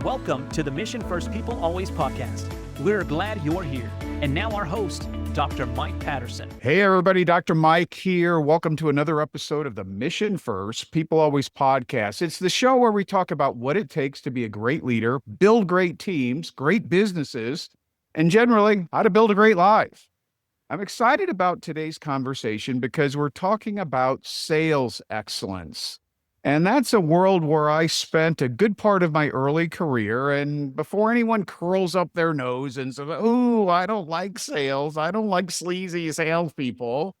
Welcome to the Mission First People Always podcast. We're glad you're here. And now our host, Dr. Mike Patterson. Hey everybody, Dr. Mike here. Welcome to another episode of the Mission First People Always podcast. It's the show where we talk about what it takes to be a great leader, build great teams, great businesses, and generally how to build a great life. I'm excited about today's conversation because we're talking about sales excellence. And that's a world where I spent a good part of my early career. And before anyone curls up their nose and says, "Oh, I don't like sales. I don't like sleazy salespeople,"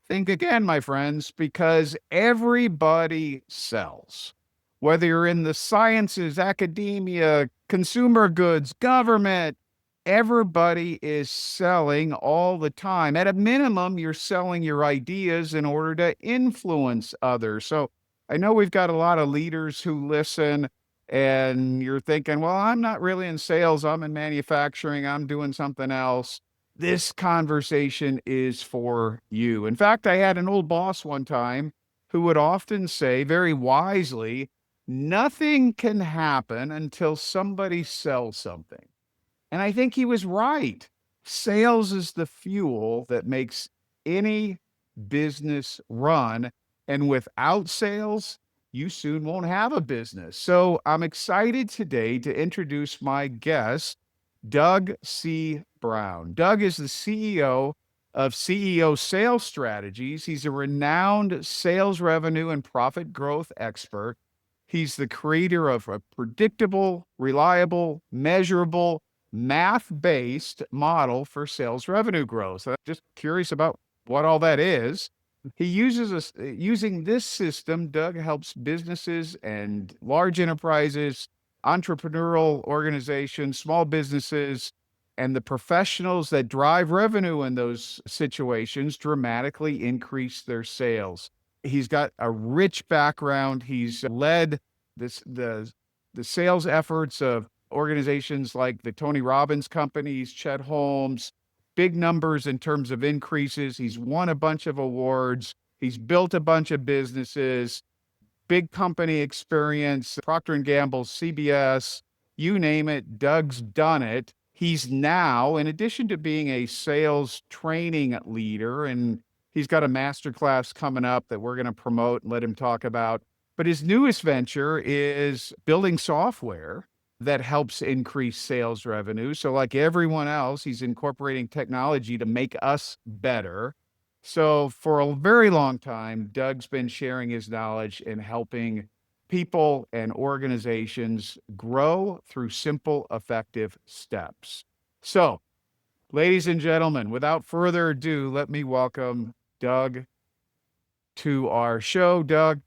think again, my friends, because everybody sells. Whether you're in the sciences, academia, consumer goods, government, everybody is selling all the time. At a minimum, you're selling your ideas in order to influence others. So I know we've got a lot of leaders who listen and you're thinking, well, I'm not really in sales. I'm in manufacturing. I'm doing something else. This conversation is for you. In fact, I had an old boss one time who would often say very wisely, nothing can happen until somebody sells something. And I think he was right. Sales is the fuel that makes any business run. And without sales, you soon won't have a business. So I'm excited today to introduce my guest, Doug C. Brown. Doug is the CEO of CEO Sales Strategies. He's a renowned sales revenue and profit growth expert. He's the creator of a predictable, reliable, measurable, math-based model for sales revenue growth. So I'm just curious about what all that is. Using this system, Doug helps businesses and large enterprises, entrepreneurial organizations, small businesses, and the professionals that drive revenue in those situations dramatically increase their sales. He's got a rich background. He's led the sales efforts of organizations like the Tony Robbins companies, Chet Holmes, big numbers in terms of increases. He's won a bunch of awards. He's built a bunch of businesses, big company experience, Procter Gamble, CBS, you name it, Doug's done it. He's now, in addition to being a sales training leader, and he's got a masterclass coming up that we're going to promote and let him talk about. But his newest venture is building software that helps increase sales revenue. So like everyone else, he's incorporating technology to make us better. So for a very long time, Doug's been sharing his knowledge and helping people and organizations grow through simple, effective steps. So, ladies and gentlemen, without further ado, let me welcome Doug to our show. Doug,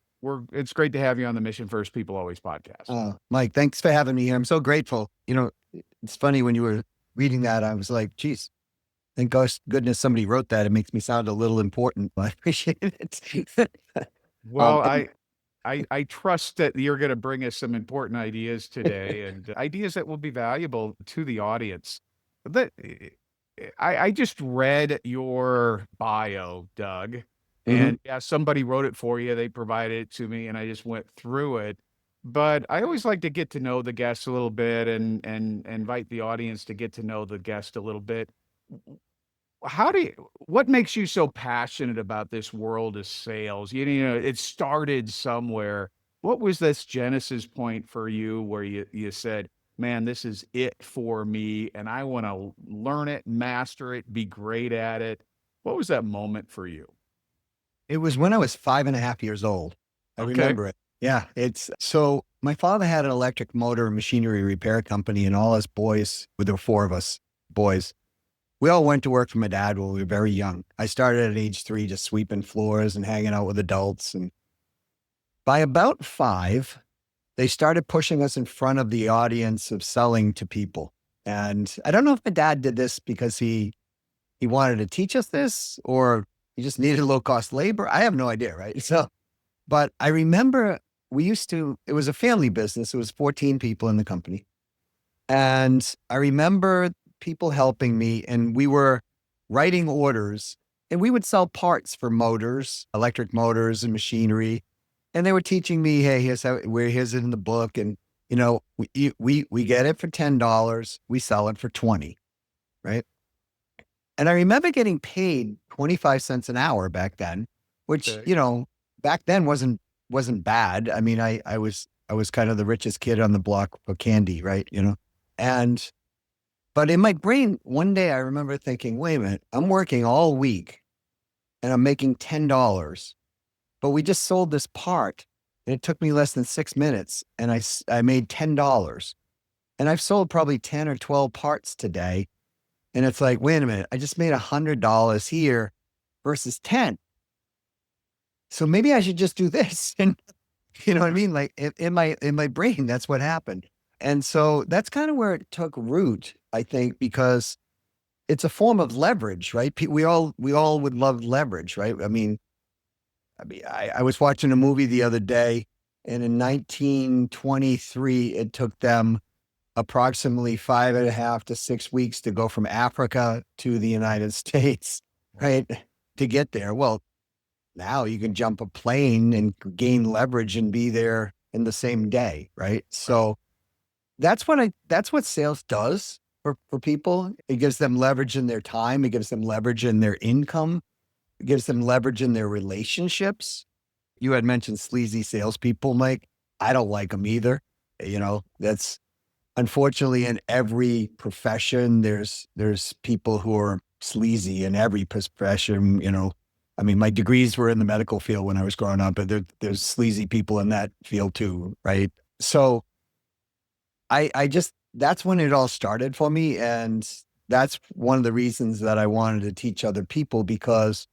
it's great to have you on the Mission First People Always podcast. Mike, thanks for having me here. I'm so grateful. You know, it's funny when you were reading that, I was like, geez, thank goodness somebody wrote that. It makes me sound a little important. I appreciate it. Well, I trust that you're going to bring us some important ideas today and ideas that will be valuable to the audience. I just read your bio, Doug. And yeah, somebody wrote it for you. They provided it to me and I just went through it. But I always like to get to know the guest a little bit and invite the audience to get to know the guest a little bit. What makes you so passionate about this world of sales? You know, it started somewhere. What was this genesis point for you where you said, man, this is it for me and I want to learn it, master it, be great at it? What was that moment for you? It was when I was 5.5 years old. I remember it. Yeah. So my father had an electric motor and machinery repair company and all us boys, there were 4 of us boys, we all went to work for my dad when we were very young. I started at age 3, just sweeping floors and hanging out with adults. And by about 5, they started pushing us in front of the audience of selling to people. And I don't know if my dad did this because he wanted to teach us this or he just needed low cost labor. I have no idea. Right. But I remember it was a family business. It was 14 people in the company. And I remember people helping me and we were writing orders and we would sell parts for motors, electric motors and machinery. And they were teaching me, hey, here's it in the book. And we get it for $10, we sell it for 20, right? And I remember getting paid 25 cents an hour back then, which, Okay. back then wasn't bad. I mean, I was kind of the richest kid on the block for candy, right? And but in my brain, one day I remember thinking, wait a minute, I'm working all week and I'm making $10, but we just sold this part and it took me less than 6 minutes and I made $10. And I've sold probably 10 or 12 parts today. And it's like, wait a minute, I just made $100 here versus 10. So maybe I should just do this. And you know what I mean? Like in my brain, that's what happened. And so that's kind of where it took root, I think, because it's a form of leverage, right? We all would love leverage, right? I was watching a movie the other day, and in 1923, it took them approximately 5.5 to 6 weeks to go from Africa to the United States, right? To get there. Well, now you can jump a plane and gain leverage and be there in the same day, right? So that's what sales does for people. It gives them leverage in their time, it gives them leverage in their income, it gives them leverage in their relationships. You had mentioned sleazy salespeople, Mike. I don't like them either. That's unfortunately in every profession. There's people who are sleazy in every profession. I mean, my degrees were in the medical field when I was growing up, but there's sleazy people in that field too, right? So I just that's when it all started for me, and that's one of the reasons that I wanted to teach other people because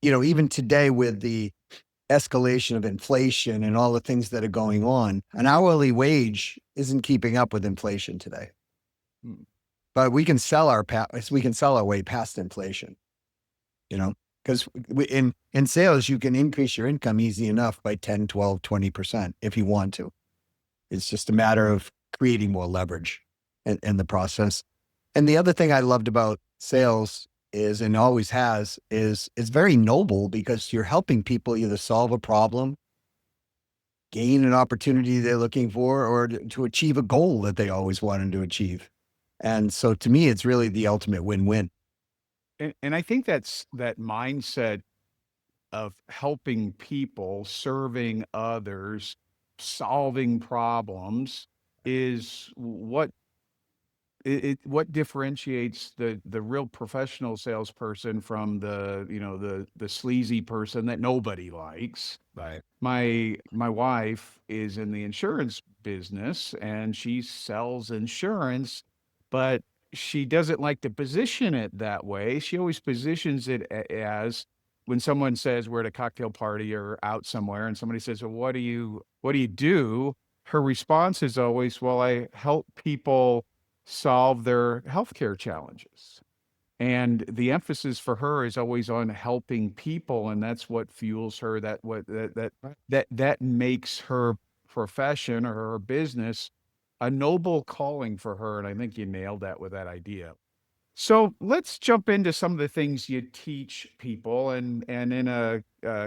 even today with the escalation of inflation and all the things that are going on, an hourly wage isn't keeping up with inflation today. Hmm. But we can sell our way past inflation, because in sales, you can increase your income easy enough by 10, 12, 20% if you want to. It's just a matter of creating more leverage in the process. And the other thing I loved about sales is, and always has, is it's very noble because you're helping people either solve a problem, gain an opportunity they're looking for, or to achieve a goal that they always wanted to achieve. And so to me, it's really the ultimate win-win. And I think that mindset of helping people, serving others, solving problems is what differentiates the real professional salesperson from the sleazy person that nobody likes. Right. My wife is in the insurance business and she sells insurance, but she doesn't like to position it that way. She always positions it as when someone says we're at a cocktail party or out somewhere and somebody says, well, what do you do? Her response is always, well, I help people solve their healthcare challenges. And the emphasis for her is always on helping people, and that's what fuels her. That makes her profession or her business a noble calling for her. And I think you nailed that with that idea. So let's jump into some of the things you teach people. And in a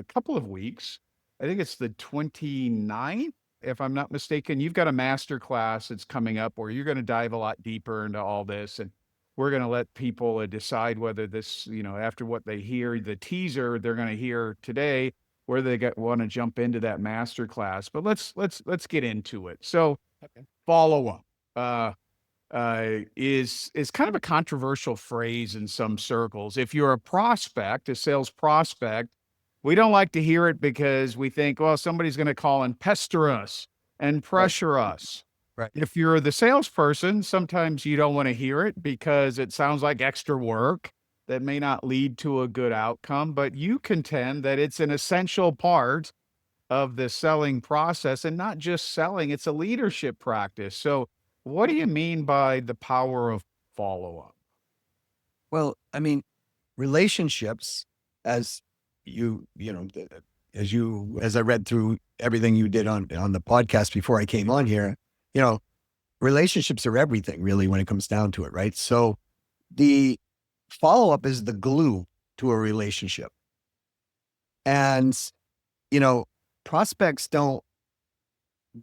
couple of weeks, I think it's the 29th, if I'm not mistaken, you've got a master class that's coming up where you're going to dive a lot deeper into all this. And we're going to let people decide whether this, after what they hear, the teaser they're going to hear today, whether they want to jump into that master class. But let's get into it. So follow up. Is kind of a controversial phrase in some circles. If you're a prospect, a sales prospect, we don't like to hear it because we think, well, somebody's going to call and pester us and Right. pressure us. Right. If you're the salesperson, sometimes you don't want to hear it because it sounds like extra work that may not lead to a good outcome, but you contend that it's an essential part of the selling process and not just selling, it's a leadership practice. So, what do you mean by the power of follow up? Well, I mean, relationships, as you, you know, th- as I read through everything you did on the podcast before I came on here, you know, relationships are everything really when it comes down to it, right? So the follow up is the glue to a relationship. And, you know, prospects don't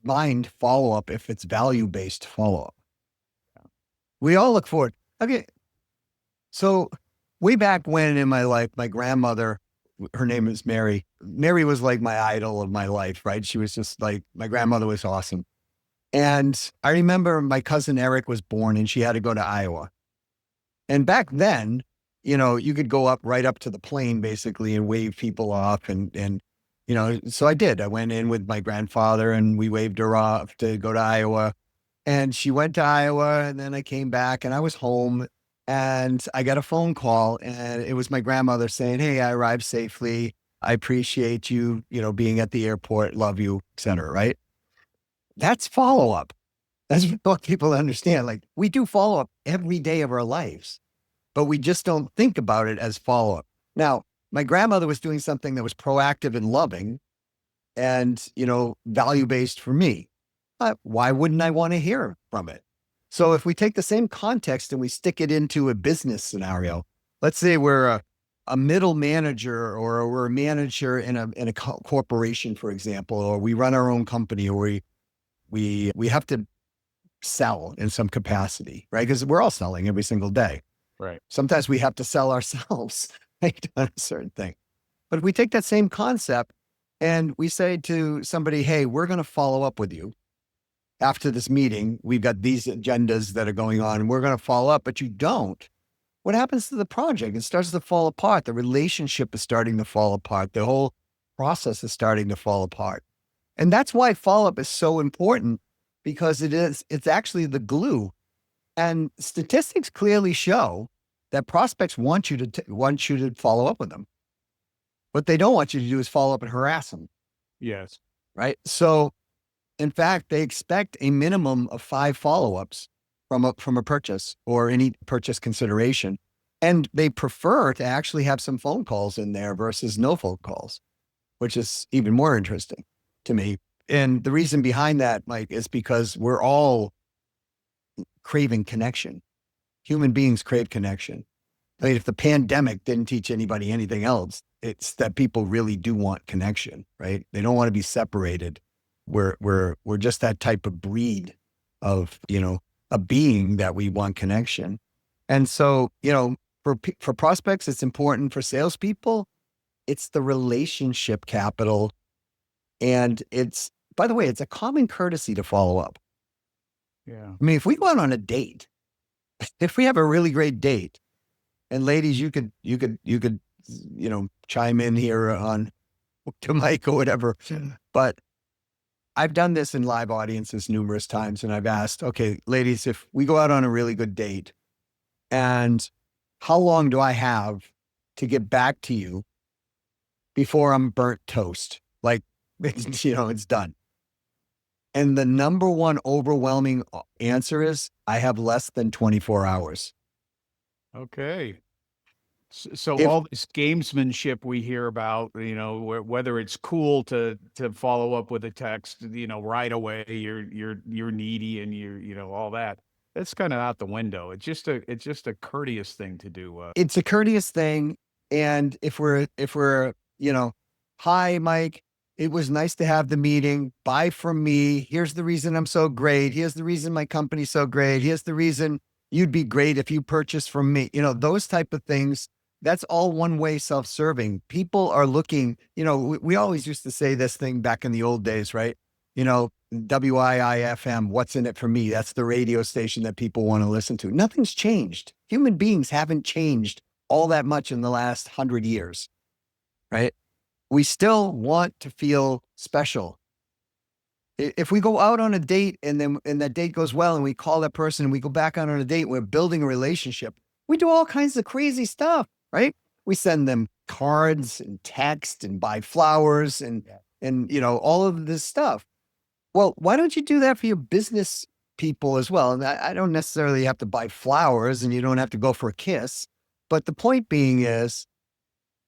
mind follow-up if it's value-based follow-up. We all look forward. Okay. So way back when in my life, my grandmother, her name is Mary. Mary was like my idol of my life, right? She was just like, my grandmother was awesome. And I remember my cousin Eric was born and she had to go to Iowa. And back then, you could go right up to the plane basically and wave people off. So I did. I went in with my grandfather and we waved her off to go to Iowa. And she went to Iowa and then I came back and I was home and I got a phone call and it was my grandmother saying, "Hey, I arrived safely. I appreciate you, being at the airport. Love you, et cetera." Right? That's follow-up. That's what people understand. Like we do follow-up every day of our lives, but we just don't think about it as follow-up. Now, my grandmother was doing something that was proactive and loving and, value-based for me. Why wouldn't I want to hear from it? So if we take the same context and we stick it into a business scenario, let's say we're a middle manager or we're a manager in a corporation, for example, or we run our own company or we have to sell in some capacity, right? Because we're all selling every single day. Right. Sometimes we have to sell ourselves, right, on a certain thing. But if we take that same concept and we say to somebody, "Hey, we're going to follow up with you after this meeting. We've got these agendas that are going on and we're going to follow up," but you don't, what happens to the project? It starts to fall apart. The relationship is starting to fall apart. The whole process is starting to fall apart. And that's why follow-up is so important, because it's actually the glue. And statistics clearly show that prospects want you to follow up with them. What they don't want you to do is follow up and harass them. Yes. Right. So in fact, they expect a minimum of 5 follow-ups from a purchase or any purchase consideration. And they prefer to actually have some phone calls in there versus no phone calls, which is even more interesting to me. And the reason behind that, Mike, is because we're all craving connection. Human beings crave connection. I mean, if the pandemic didn't teach anybody anything else, it's that people really do want connection, right? They don't want to be separated. We're just that type of breed of, a being that we want connection. And so, for prospects, it's important. For salespeople, it's the relationship capital. And by the way, it's a common courtesy to follow up. Yeah. I mean, if we go out on a date, if we have a really great date, and ladies, you could, chime in here on to Mike or whatever, but I've done this in live audiences numerous times. And I've asked, "Okay, ladies, if we go out on a really good date, and how long do I have to get back to you before I'm burnt toast? Like, it's done." And the number one overwhelming answer is, "I have less than 24 hours. Okay. So all this gamesmanship we hear about, whether it's cool to follow up with a text, right away, you're needy and all that. That's kind of out the window. It's just a courteous thing to do. It's a courteous thing. And if we're, "Hi, Mike, it was nice to have the meeting. Buy from me. Here's the reason I'm so great. Here's the reason my company's so great. Here's the reason you'd be great if you purchase from me." Those type of things. That's all one-way self-serving. People are looking, we always used to say this thing back in the old days, right? WIIFM, what's in it for me? That's the radio station that people want to listen to. Nothing's changed. Human beings haven't changed all that much in the last 100 years, right? We still want to feel special. If we go out on a date and that date goes well and we call that person and we go back out on a date, we're building a relationship. We do all kinds of crazy stuff, right? We send them cards and text and buy flowers and all of this stuff. Well, why don't you do that for your business people as well? And I don't necessarily have to buy flowers and you don't have to go for a kiss. But the point being is,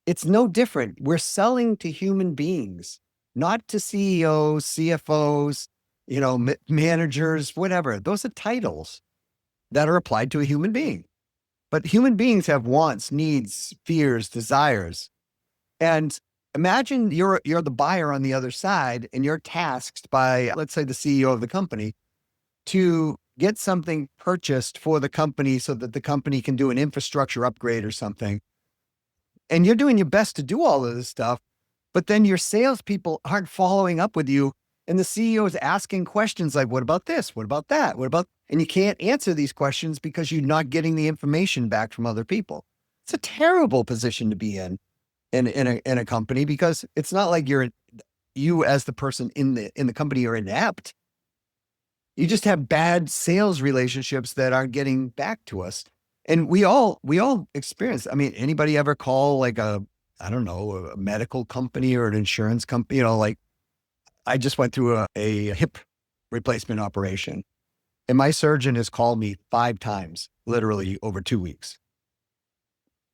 it's no different. We're selling to human beings, not to CEOs, CFOs, managers, whatever. Those are titles that are applied to a human being. But human beings have wants, needs, fears, desires. And imagine you're the buyer on the other side and you're tasked by, let's say, the CEO of the company to get something purchased for the company so that the company can do an infrastructure upgrade or something. And you're doing your best to do all of this stuff, but then your salespeople aren't following up with you. And the CEO is asking questions like, what about this? What about that? What about, and you can't answer these questions because you're not getting the information back from other people. It's a terrible position to be in a company, because it's not like you as the person in the company are inept. You just have bad sales relationships that aren't getting back to us. And we all experience, I mean, anybody ever call like I don't know, a medical company or an insurance company, like I just went through a hip replacement operation, and my surgeon has called me 5 times, literally over 2 weeks.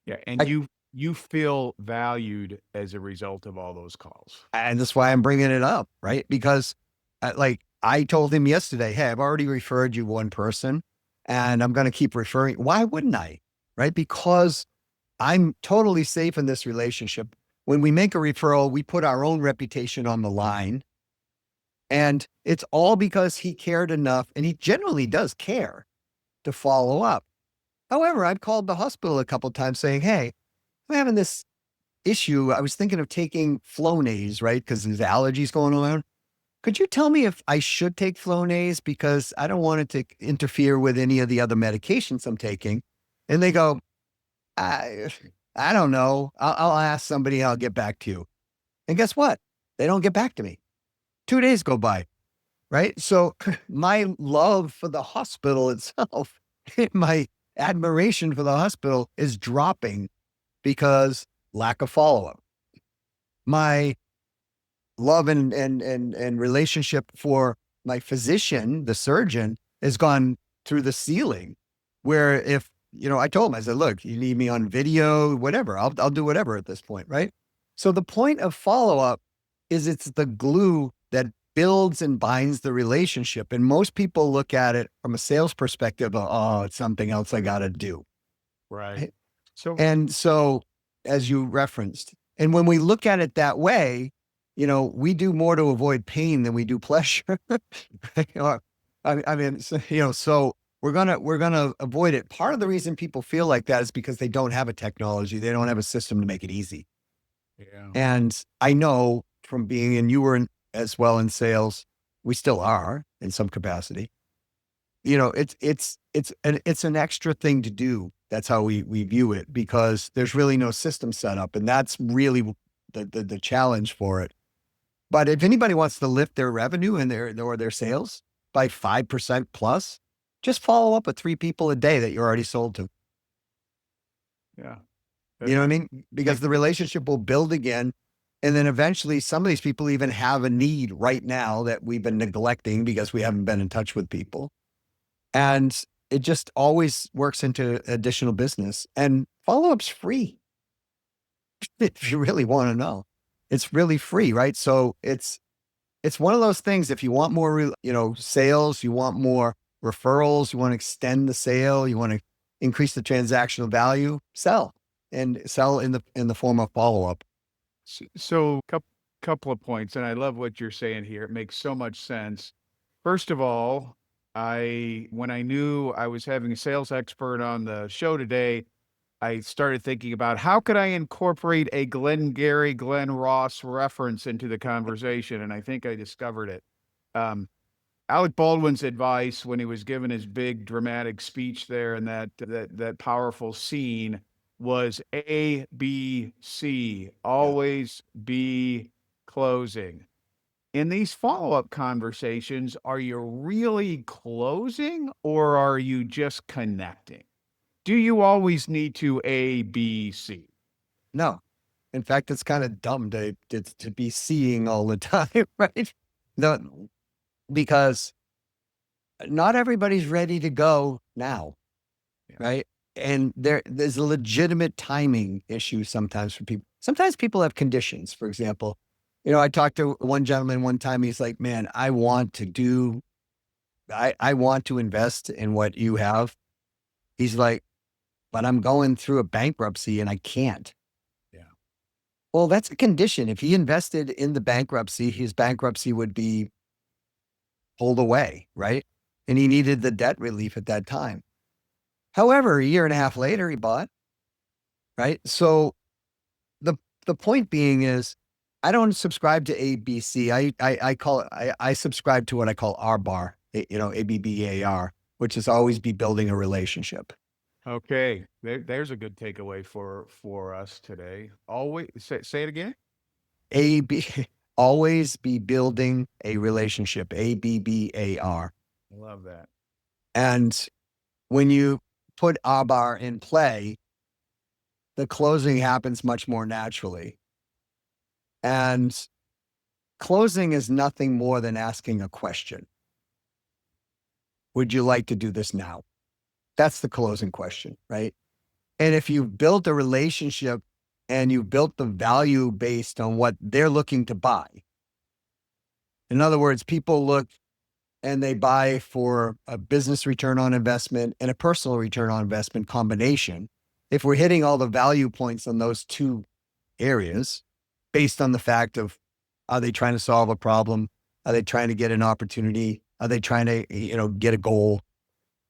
Yeah. And you feel valued as a result of all those calls. And that's why I'm bringing it up, right? Because I told him yesterday, hey, I've already referred you one person and I'm going to keep referring. Why wouldn't I? Right? Because I'm totally safe in this relationship. When we make a referral, we put our own reputation on the line. And it's all because he cared enough, and he generally does care, to follow up. However, I've called the hospital a couple of times saying, hey, I'm having this issue. I was thinking of taking Flonase, right? Because there's allergies going on. Could you tell me if I should take Flonase? Because I don't want it to interfere with any of the other medications I'm taking. And they go, I don't know. I'll ask somebody. I'll get back to you. And guess what? They don't get back to me. 2 days go by, right? So my love for the hospital itself, my admiration for the hospital is dropping because lack of follow-up. My love and relationship for my physician, the surgeon, has gone through the ceiling, where if, I told him, I said, look, you need me on video, whatever, I'll do whatever at this point, right? So the point of follow-up is it's the glue that builds and binds the relationship. And most people look at it from a sales perspective, oh, it's something else I got to do. Right. So as you referenced, and when we look at it that way, we do more to avoid pain than we do pleasure. I mean, so we're going to avoid it. Part of the reason people feel like that is because they don't have a technology. They don't have a system to make it easy. Yeah. And I know from being, and you were as well in sales, we still are in some capacity. It's an extra thing to do. That's how we view it, because there's really no system set up. And that's really the challenge for it. But if anybody wants to lift their revenue and their sales by 5% plus, just follow up with 3 people a day that you're already sold to. Yeah. You know what I mean? Because the relationship will build again. And then eventually some of these people even have a need right now that we've been neglecting because we haven't been in touch with people. And it just always works into additional business. And follow-up's free. If you really want to know, it's really free, right? So it's one of those things. If you want more, sales, you want more referrals, you want to extend the sale, you want to increase the transactional value, sell in the form of follow-up. So couple of points, and I love what you're saying here. It makes so much sense. First of all, when I knew I was having a sales expert on the show today, I started thinking about how could I incorporate a Glenn Ross reference into the conversation, and I think I discovered it. Alec Baldwin's advice when he was given his big dramatic speech there in that powerful scene was A, B, C, always be closing. In these follow-up conversations, are you really closing or are you just connecting? Do you always need to A, B, C? No. In fact, it's kind of dumb to be seeing all the time, right? Because not everybody's ready to go now, right? And there's a legitimate timing issue sometimes for people. Sometimes people have conditions. For example, I talked to one gentleman one time. He's like, man, I want to invest in what you have. He's like, but I'm going through a bankruptcy and I can't. Yeah. Well, that's a condition. If he invested in the bankruptcy, his bankruptcy would be pulled away, right? And he needed the debt relief at that time. However, a year and a half later, he bought, right? So the the point being is, I don't subscribe to ABC. I subscribe to what I call R-bar, ABBAR, which is always be building a relationship. Okay, there's a good takeaway for us today. Always say it again. AB, always be building a relationship, ABBAR. I love that. And when you put R-bar in play, the closing happens much more naturally. And closing is nothing more than asking a question. Would you like to do this now? That's the closing question, right? And if you've built a relationship and you've built the value based on what they're looking to buy, in other words, people look and they buy for a business return on investment and a personal return on investment combination. If we're hitting all the value points on those two areas, based on the fact of, are they trying to solve a problem? Are they trying to get an opportunity? Are they trying to, get a goal?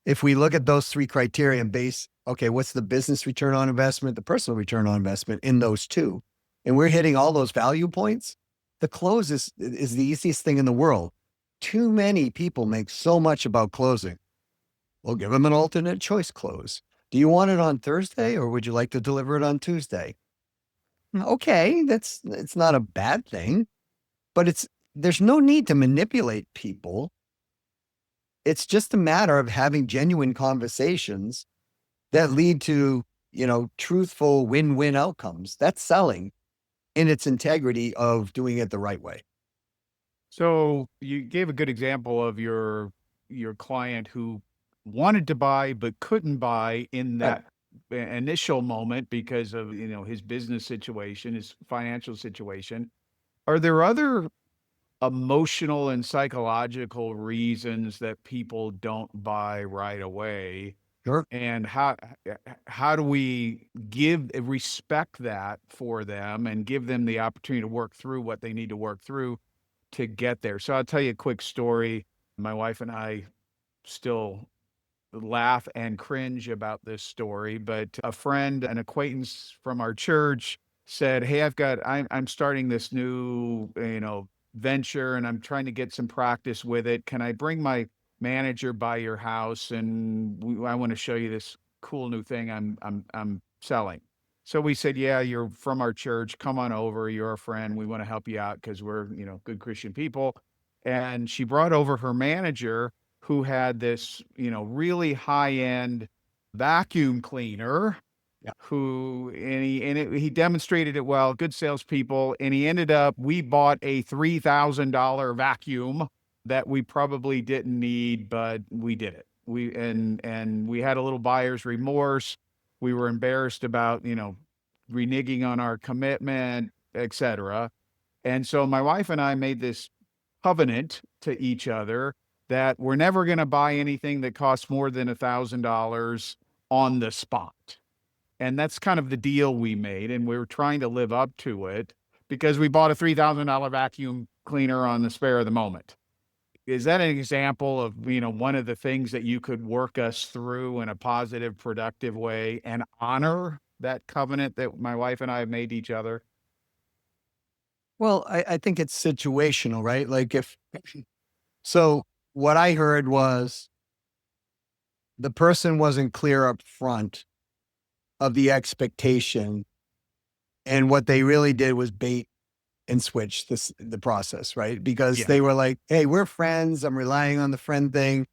If we look at those three criteria and base, okay, what's the business return on investment, the personal return on investment in those two, and we're hitting all those value points, the close is the easiest thing in the world. Too many people make so much about closing. We'll give them an alternate choice close. Do you want it on Thursday or would you like to deliver it on Tuesday? Okay, it's not a bad thing, but there's no need to manipulate people. It's just a matter of having genuine conversations that lead to, truthful win-win outcomes. That's selling in its integrity of doing it the right way. So you gave a good example of your client who wanted to buy but couldn't buy in that initial moment because of his business situation, his financial situation. Are there other emotional and psychological reasons that people don't buy right away? Sure. And how do we respect that for them and give them the opportunity to work through what they need to work through to get there? So I'll tell you a quick story. My wife and I still laugh and cringe about this story, but a friend, an acquaintance from our church said, "Hey, I'm starting this new, venture and I'm trying to get some practice with it. Can I bring my manager by your house and I want to show you this cool new thing I'm selling." So we said, "Yeah, you're from our church. Come on over. You're a friend. We want to help you out because we're, good Christian people." And she brought over her manager who had this, really high-end vacuum cleaner. Yeah. He demonstrated it well, good salespeople, and we bought a $3,000 vacuum that we probably didn't need, but we did it. We had a little buyer's remorse. We were embarrassed about, reneging on our commitment, etc. And so my wife and I made this covenant to each other that we're never going to buy anything that costs more than $1,000 on the spot. And that's kind of the deal we made. And we were trying to live up to it because we bought a $3,000 vacuum cleaner on the spare of the moment. Is that an example of, one of the things that you could work us through in a positive, productive way and honor that covenant that my wife and I have made each other? Well, I think it's situational, right? Like so what I heard was the person wasn't clear up front of the expectation. And what they really did was bait and switch the process, right? Because they were like, "Hey, we're friends. I'm relying on the friend thing,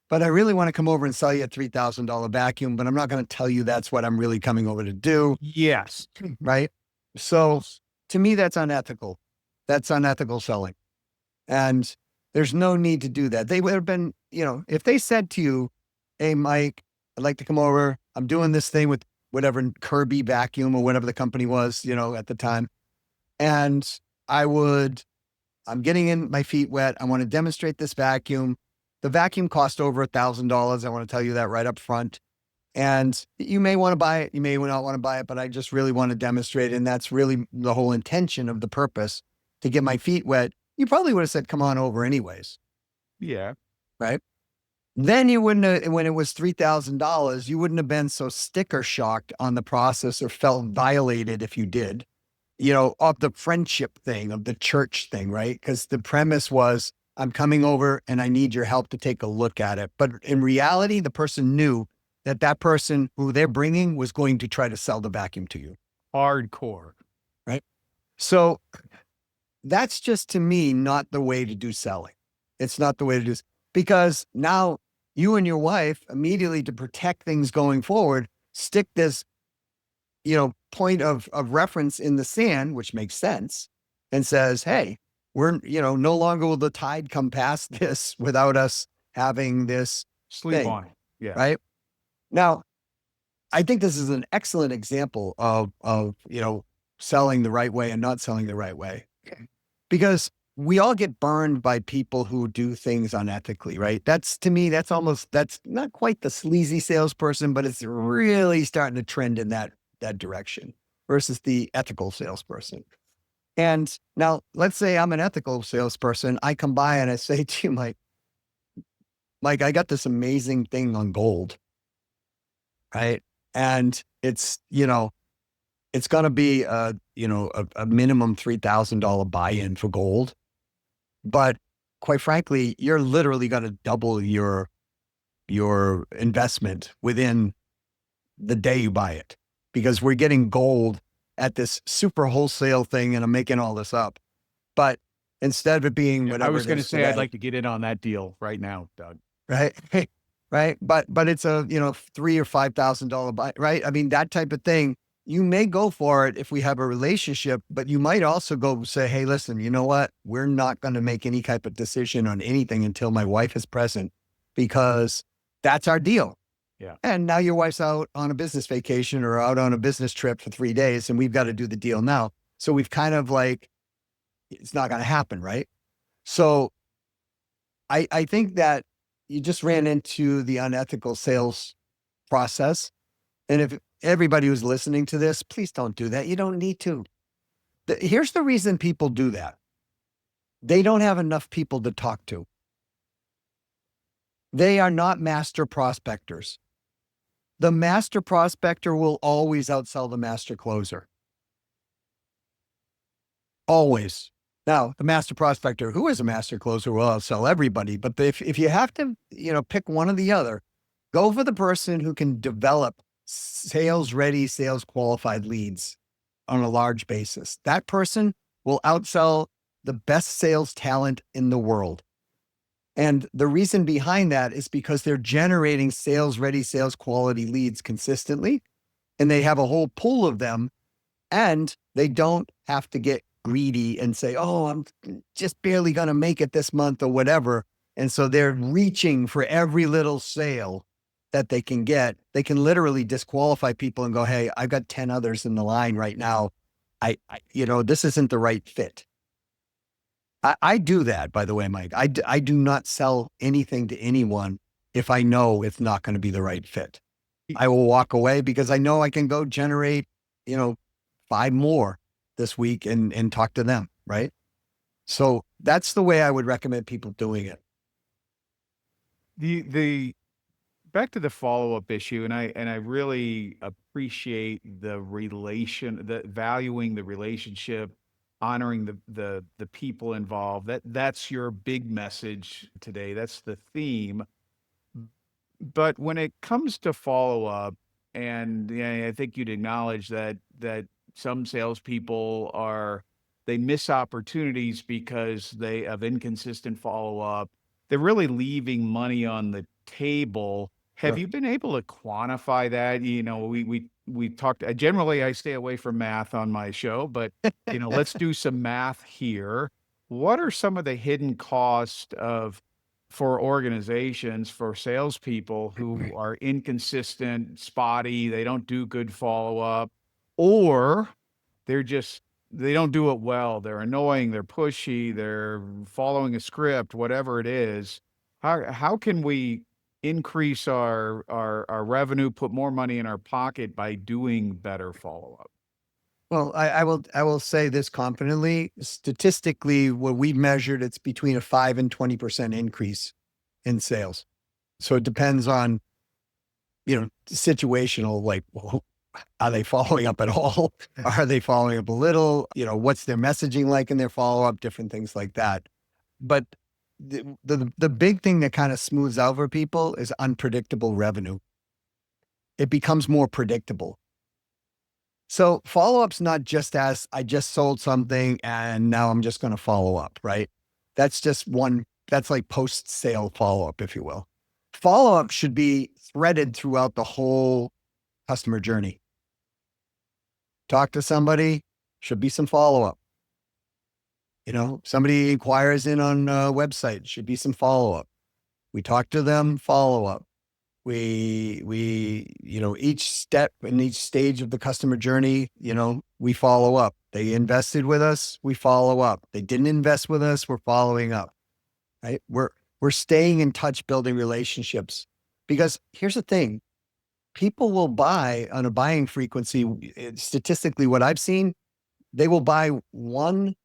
but I really want to come over and sell you a $3,000 vacuum, but I'm not going to tell you that's what I'm really coming over to do." Yes. Right. So to me, that's unethical. That's unethical selling. And there's no need to do that. They would have been, if they said to you, "Hey, Mike, I'd like to come over. I'm doing this thing with whatever Kirby vacuum or whatever the company was, at the time. And I'm getting in my feet wet. I want to demonstrate this vacuum. The vacuum cost over $1,000. I want to tell you that right up front. And you may want to buy it, you may not want to buy it, but I just really want to demonstrate. And that's really the whole intention of the purpose, to get my feet wet. You probably would have said, come on over anyways. Yeah. Right. Then you wouldn't have, when it was $3,000, you wouldn't have been so sticker shocked on the process or felt violated if you did, of the friendship thing, of the church thing, right? Because the premise was, I'm coming over and I need your help to take a look at it. But in reality, the person knew that that person who they're bringing was going to try to sell the vacuum to you. Hardcore. Right. So that's just, to me, not the way to do selling. It's not the way to do, because now you and your wife immediately, to protect things going forward, stick this, point of reference in the sand, which makes sense, and says, hey, we're, no longer will the tide come past this without us having this Sleep thing. on it. Yeah. Right. Now, I think this is an excellent example of, selling the right way and not selling the right way, because we all get burned by people who do things unethically, right? That's, to me, that's not quite the sleazy salesperson, but it's really starting to trend in that direction versus the ethical salesperson. And now let's say I'm an ethical salesperson. I come by and I say to you, Mike, I got this amazing thing on gold, right? And it's going to be a minimum $3,000 buy-in for gold. But quite frankly, you're literally going to double your investment within the day you buy it, because we're getting gold at this super wholesale thing, and I'm making all this up. But instead of it being whatever, I was going to say, I'd today, like to get in on that deal right now, Doug. right? Right. But it's a, $3,000 or $5,000 buy, right? I mean, that type of thing. You may go for it if we have a relationship, but you might also go say, hey, listen, you know what? We're not going to make any type of decision on anything until my wife is present, because that's our deal. Yeah. And now your wife's out on a business vacation or out on a business trip for 3 days, and we've got to do the deal now. So we've kind of it's not going to happen. Right. So I think that you just ran into the unethical sales process. And if everybody who's listening to this, please don't do that. You don't need to. Here's the reason people do that. They don't have enough people to talk to. They are not master prospectors. The master prospector will always outsell the master closer. Always. Now, the master prospector who is a master closer will outsell everybody. But if you have to, pick one or the other, go for the person who can develop sales ready, sales qualified leads on a large basis. That person will outsell the best sales talent in the world. And the reason behind that is because they're generating sales ready, sales quality leads consistently, and they have a whole pool of them, and they don't have to get greedy and say, oh, I'm just barely going to make it this month or whatever. And so they're reaching for every little sale that they can get. They can literally disqualify people and go, hey, I've got 10 others in the line right now. This isn't the right fit. I do that, by the way, Mike. I do not sell anything to anyone if I know it's not going to be the right fit. I will walk away because I know I can go generate, 5 more this week and talk to them. Right. So that's the way I would recommend people doing it. The back to the follow-up issue, and I really appreciate the valuing the relationship, honoring the people involved. That's your big message today. That's the theme. But when it comes to follow-up, and yeah, I think you'd acknowledge that some salespeople they miss opportunities because they have inconsistent follow-up. They're really leaving money on the table. Have Sure. you been able to quantify that? We talked, generally I stay away from math on my show, but let's do some math here. What are some of the hidden costs for organizations, for salespeople who are inconsistent, spotty, they don't do good follow-up, or they don't do it well. They're annoying, they're pushy, they're following a script, whatever it is. How can we increase our revenue, put more money in our pocket by doing better follow-up? Well, I will say this confidently. Statistically, what we measured, it's between a 5 and 20% increase in sales. So it depends on, situational, like, well, are they following up at all? Are they following up a little? What's their messaging like in their follow-up? Different things like that. But the big thing that kind of smooths out for people is unpredictable revenue. It becomes more predictable. So follow-up's not just as I just sold something and now I'm just going to follow up, right? That's just that's like post-sale follow-up, if you will. Follow-up should be threaded throughout the whole customer journey. Talk to somebody, should be some follow-up. Somebody inquires in on a website, should be some follow-up. We talk to them, follow-up. We, each step in each stage of the customer journey, we follow up. They invested with us, we follow up. They didn't invest with us, we're following up, right? We're staying in touch, building relationships, because here's the thing. People will buy on a buying frequency. Statistically, what I've seen, they will buy one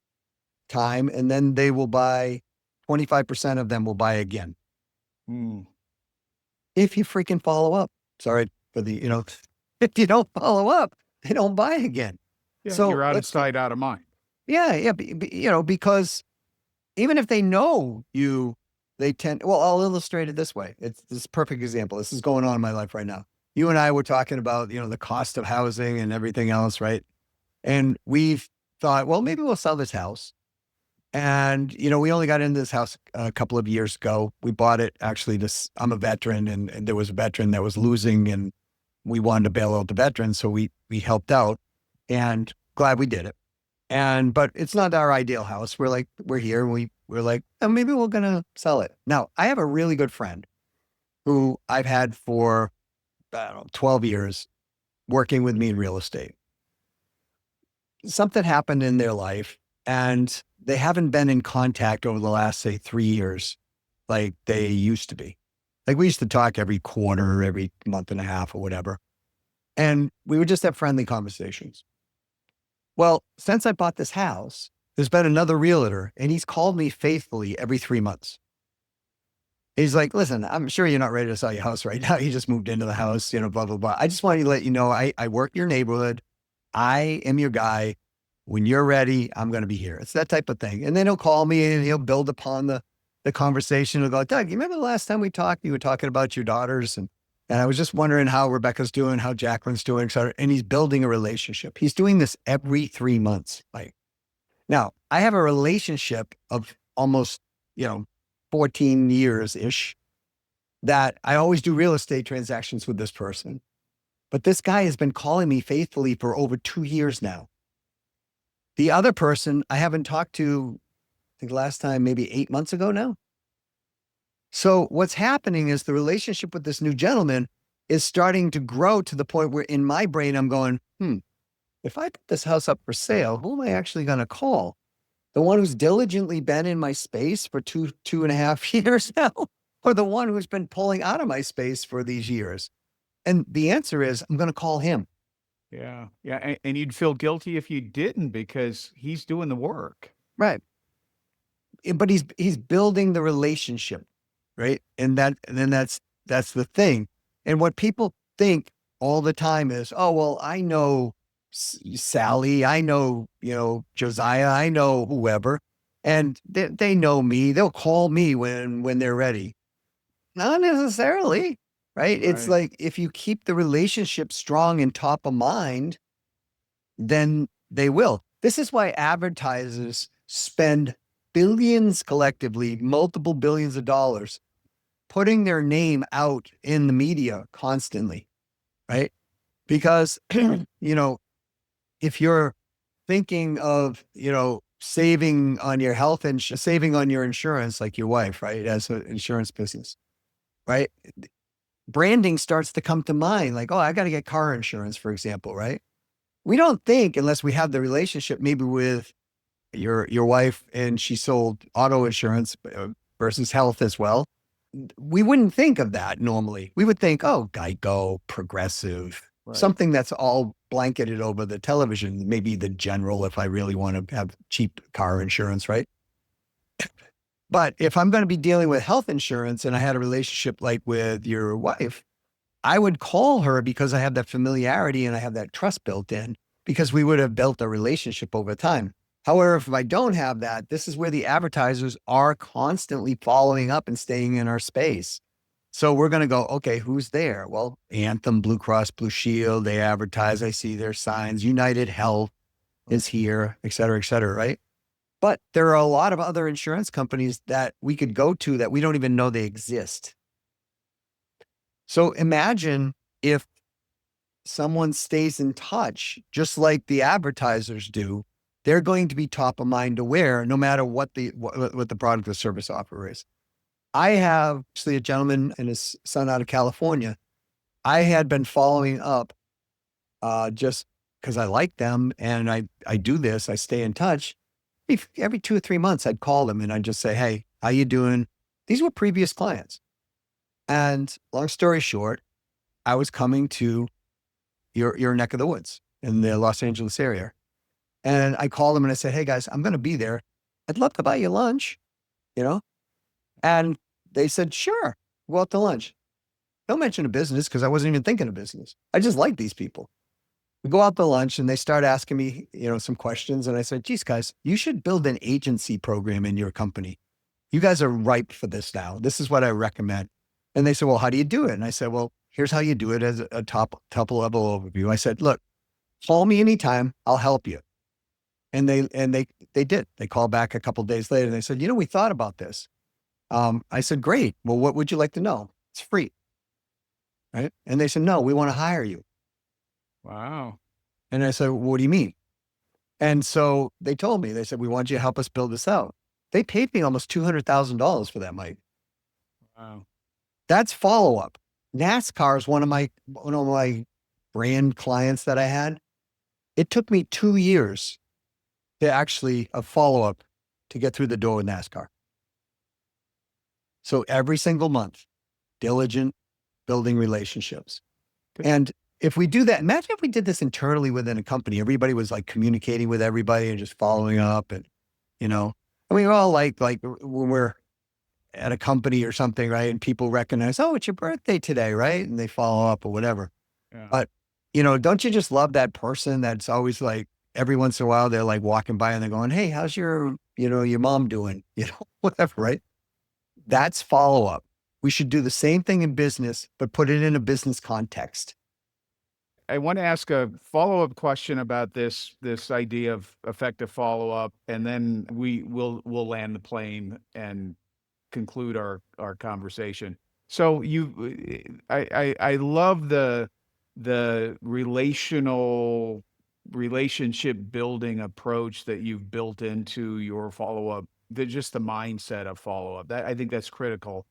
time and then they will buy 25% of them will buy again. If you freaking follow up. Sorry for the, if you don't follow up, they don't buy again. Yeah, so you're out of sight, out of mind. Yeah. Because even if they know you, they tend, well, I'll illustrate it this way. This is a perfect example. This is going on in my life right now. You and I were talking about, the cost of housing and everything else, right? And we've thought, well, maybe we'll sell this house. And, we only got into this house a couple of years ago. We bought it actually I'm a veteran and there was a veteran that was losing and we wanted to bail out the veteran. So we helped out and glad we did it. But it's not our ideal house. We're here and we're like, oh, maybe we're going to sell it. Now, I have a really good friend who I've had for, 12 years working with me in real estate. Something happened in their life and they haven't been in contact over the last, say, 3 years like they used to be. Like we used to talk every quarter, every month and a half or whatever. And we would just have friendly conversations. Well, since I bought this house, there's been another realtor and he's called me faithfully every 3 months. He's like, listen, I'm sure you're not ready to sell your house right now. You just moved into the house, blah, blah, blah. I just want to let you know, I work your neighborhood. I am your guy. When you're ready, I'm going to be here. It's that type of thing. And then he'll call me and he'll build upon the conversation. He'll go, Doug, you remember the last time we talked, you were talking about your daughters. And I was just wondering how Rebecca's doing, how Jacqueline's doing, et cetera. And he's building a relationship. He's doing this every 3 months. Now I have a relationship of almost, 14 years-ish that I always do real estate transactions with this person. But this guy has been calling me faithfully for over 2 years now. The other person I haven't talked to, I think last time, maybe 8 months ago now. So what's happening is the relationship with this new gentleman is starting to grow to the point where in my brain, I'm going, if I put this house up for sale, who am I actually going to call? The one who's diligently been in my space for 2.5 years now, or the one who's been pulling out of my space for these years? And the answer is, I'm going to call him. Yeah. Yeah. And you'd feel guilty if you didn't because he's doing the work. Right. But he's building the relationship, right? And then that's the thing. And what people think all the time is, oh, well, I know Sally, I know, Josiah, I know whoever, and they know me. They'll call me when they're ready. Not necessarily, right? It's like, if you keep the relationship strong and top of mind, then they will. This is why advertisers spend billions collectively, multiple billions of dollars, putting their name out in the media constantly, right? Because, if you're thinking of, saving on your health and saving on your insurance, like your wife, right? As an insurance business, right? Branding starts to come to mind. Like, oh, I got to get car insurance, for example, right? We don't think, unless we have the relationship maybe with your wife and she sold auto insurance versus health as well. we wouldn't think of that normally. We would think, oh, Geico, Progressive, something that's all blanketed over the television, maybe the General if I really want to have cheap car insurance, right? But if I'm going to be dealing with health insurance and I had a relationship like with your wife, I would call her because I have that familiarity and I have that trust built in because we would have built a relationship over time. However, if I don't have that, this is where the advertisers are constantly following up and staying in our space. So we're going to go, okay, who's there? Well, Anthem, Blue Cross Blue Shield, they advertise. I see their signs. United Health is here, et cetera, right? But there are a lot of other insurance companies that we could go to that we don't even know they exist. So imagine if someone stays in touch, just like the advertisers do, they're going to be top of mind aware, no matter what the product or service offer is. I have actually a gentleman and his son out of California. I had been following up just because I like them and I do this, I stay in touch. Every 2 or 3 months, I'd call them and I'd just say, hey, how you doing? These were previous clients. And long story short, I was coming to your neck of the woods in the Los Angeles area. And I called them and I said, hey guys, I'm going to be there. I'd love to buy you lunch, And they said, sure, go out to lunch. Don't mention a business because I wasn't even thinking of business. I just like these people. We go out to lunch and they start asking me, some questions. And I said, geez, guys, you should build an agency program in your company. You guys are ripe for this now. This is what I recommend. And they said, well, how do you do it? And I said, well, here's how you do it as a top level overview. I said, look, call me anytime. I'll help you. And they did. They called back a couple of days later and they said, we thought about this. I said, great. Well, what would you like to know? It's free. Right. And they said, no, we want to hire you. Wow. And I said, what do you mean? And so they told me, they said, we want you to help us build this out. They paid me almost $200,000 for that, Mike. Wow. That's follow-up. NASCAR is one of my brand clients that I had. It took me 2 years to actually a follow-up to get through the door with NASCAR. So every single month, diligent, building relationships. Good. And if we do that, imagine if we did this internally within a company, everybody was like communicating with everybody and just following up and, we're all like when we're at a company or something, right? And people recognize, oh, it's your birthday today, right? And they follow up or whatever. Yeah. But, don't you just love that person that's always like, every once in a while, they're like walking by and they're going, hey, how's your mom doing? Whatever, right? That's follow-up. We should do the same thing in business, but put it in a business context. I want to ask a follow-up question about this idea of effective follow-up, and then we'll land the plane and conclude our conversation. So I love the relationship building approach that you've built into your follow-up, just the mindset of follow-up. I think that's critical.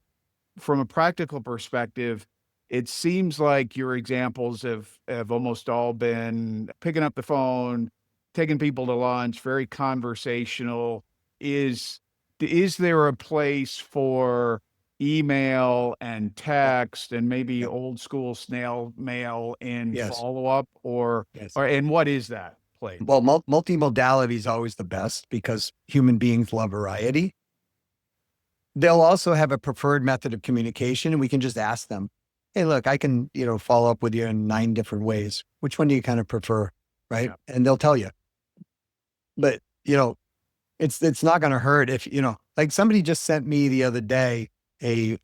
From a practical perspective, it seems like your examples have almost all been picking up the phone, taking people to lunch, very conversational. Is there a place for email and text and maybe old school snail mail in Yes. follow-up Yes. and what is that place? Well, multi-modality is always the best because human beings love variety. They'll also have a preferred method of communication and we can just ask them, hey, look, I can, follow up with you in 9 different ways. Which one do you kind of prefer? Right. Yeah. And they'll tell you, but it's not going to hurt if, like somebody just sent me the other day, a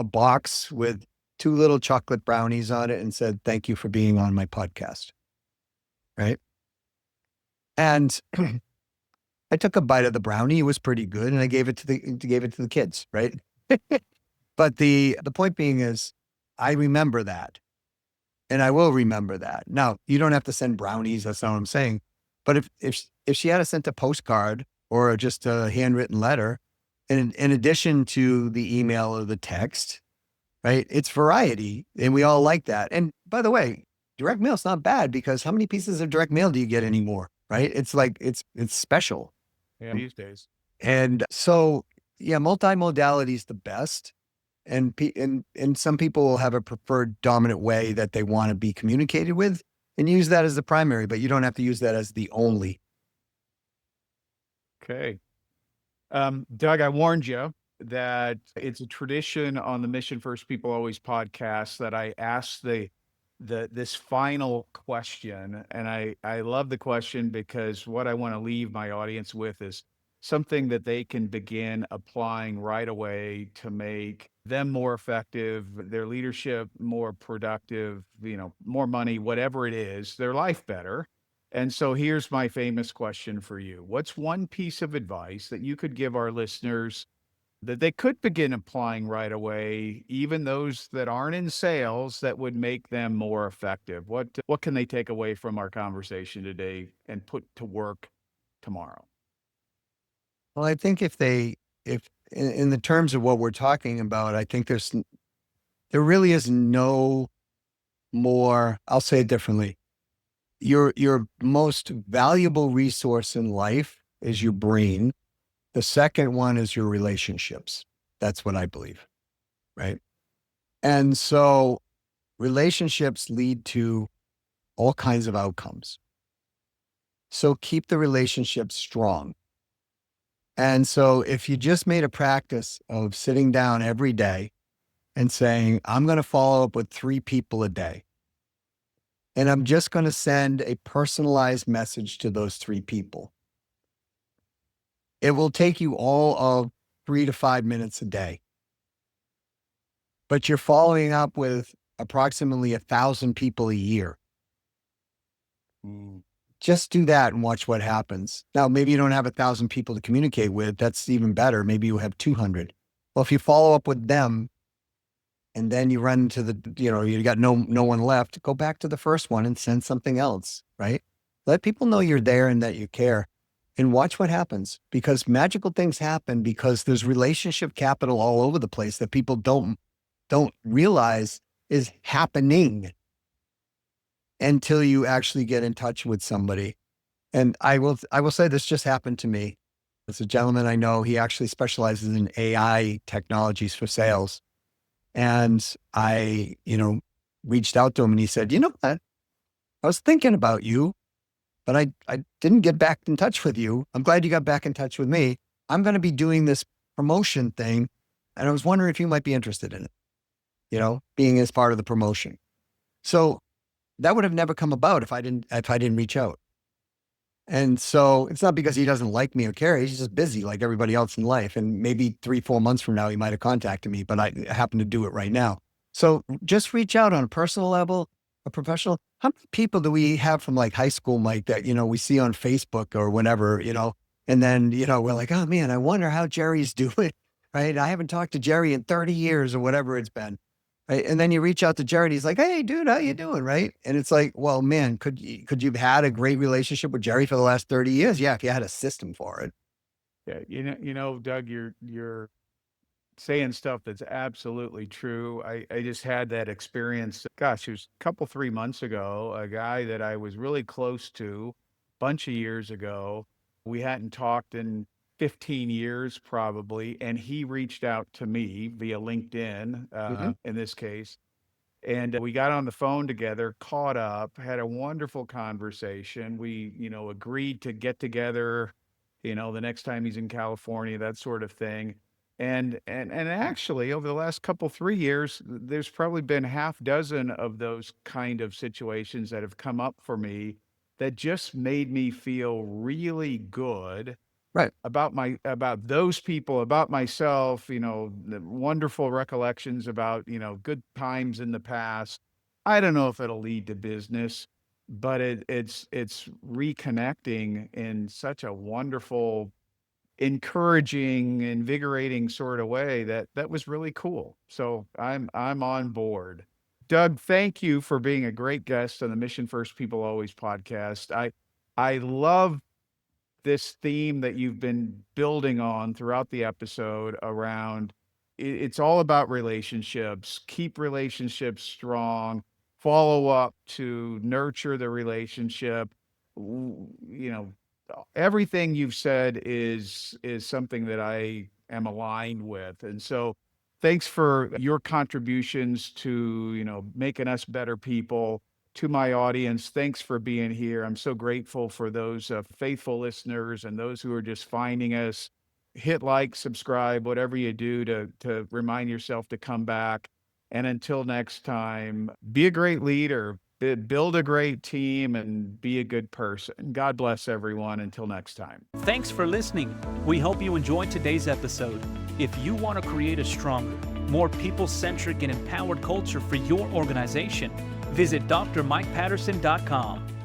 box with 2 little chocolate brownies on it and said, thank you for being on my podcast. Right. And I took a bite of the brownie. It was pretty good. And I gave it to the kids. Right. But the point being is I remember that and I will remember that. Now you don't have to send brownies. That's not what I'm saying. But if she had sent a postcard or just a handwritten letter, and in addition to the email or the text, right? It's variety and we all like that. And by the way, direct mail is not bad because how many pieces of direct mail do you get anymore? Right? It's like, it's special. Yeah, these days. And so, yeah, multi-modality is the best. And some people will have a preferred dominant way that they want to be communicated with and use that as the primary, but you don't have to use that as the only. Okay. Doug, I warned you that it's a tradition on the Mission First People Always podcast that I ask this final question. And I love the question because what I want to leave my audience with is something that they can begin applying right away to make them more effective, their leadership more productive, more money, whatever it is, their life better. And so here's my famous question for you. What's one piece of advice that you could give our listeners that they could begin applying right away, even those that aren't in sales, that would make them more effective? What can they take away from our conversation today and put to work tomorrow? Well, I think if in the terms of what we're talking about, I think there really is no more, I'll say it differently. Your most valuable resource in life is your brain. The second one is your relationships. That's what I believe. Right. And so relationships lead to all kinds of outcomes. So keep the relationships strong. And so if you just made a practice of sitting down every day and saying, I'm going to follow up with 3 people a day, and I'm just going to send a personalized message to those 3 people, it will take you all of 3 to 5 minutes a day. But you're following up with approximately 1,000 people a year. Just do that and watch what happens. Now, maybe you don't have 1,000 people to communicate with. That's even better. Maybe you have 200. Well, if you follow up with them and then you run into you got no one left, go back to the first one and send something else, right? Let people know you're there and that you care, and watch what happens, because magical things happen because there's relationship capital all over the place that people don't realize is happening until you actually get in touch with somebody. And I will say this just happened to me. It's a gentleman I know. He actually specializes in AI technologies for sales. And I, reached out to him and he said, you know what? I was thinking about you, but I didn't get back in touch with you. I'm glad you got back in touch with me. I'm going to be doing this promotion thing. And I was wondering if you might be interested in it, being as part of the promotion. So that would have never come about if I didn't reach out. And so it's not because he doesn't like me or care. He's just busy like everybody else in life. And maybe 3-4 months from now, he might have contacted me, but I happen to do it right now. So just reach out on a personal level, a professional. How many people do we have from like high school, Mike, that, we see on Facebook or whatever, and then, we're like, oh man, I wonder how Jerry's doing, right? I haven't talked to Jerry in 30 years or whatever it's been. Right? And then you reach out to Jerry and he's like, hey dude, how you doing? Right. And it's like, well, man, could you have had a great relationship with Jerry for the last 30 years? Yeah. If you had a system for it. Yeah, Doug, you're saying stuff that's absolutely true. I just had that experience. Gosh, it was a couple 3 months ago. A guy that I was really close to, bunch of years ago. We hadn't talked in 15 years probably, and he reached out to me via LinkedIn, Mhm. in this case. And we got on the phone together, caught up, had a wonderful conversation. We, agreed to get together, the next time he's in California, that sort of thing. And actually, over the last couple 3 years, there's probably been half dozen of those kind of situations that have come up for me that just made me feel really good Right. about those people, about myself, the wonderful recollections about, good times in the past. I don't know if it'll lead to business, but it's reconnecting in such a wonderful, encouraging, invigorating sort of way that was really cool. So I'm on board. Doug, thank you for being a great guest on the Mission First People Always podcast. I love this theme that you've been building on throughout the episode around it's all about relationships, keep relationships strong, follow up to nurture the relationship. You know, everything you've said is something that I am aligned with. And so Thanks for your contributions to, making us better people. To my audience, thanks for being here. I'm so grateful for those faithful listeners and those who are just finding us. Hit like, subscribe, whatever you do to remind yourself to come back. And until next time, be a great leader, build a great team, and be a good person. God bless everyone. Until next time. Thanks for listening. We hope you enjoyed today's episode. If you want to create a stronger, more people-centric and empowered culture for your organization, visit drmikepatterson.com.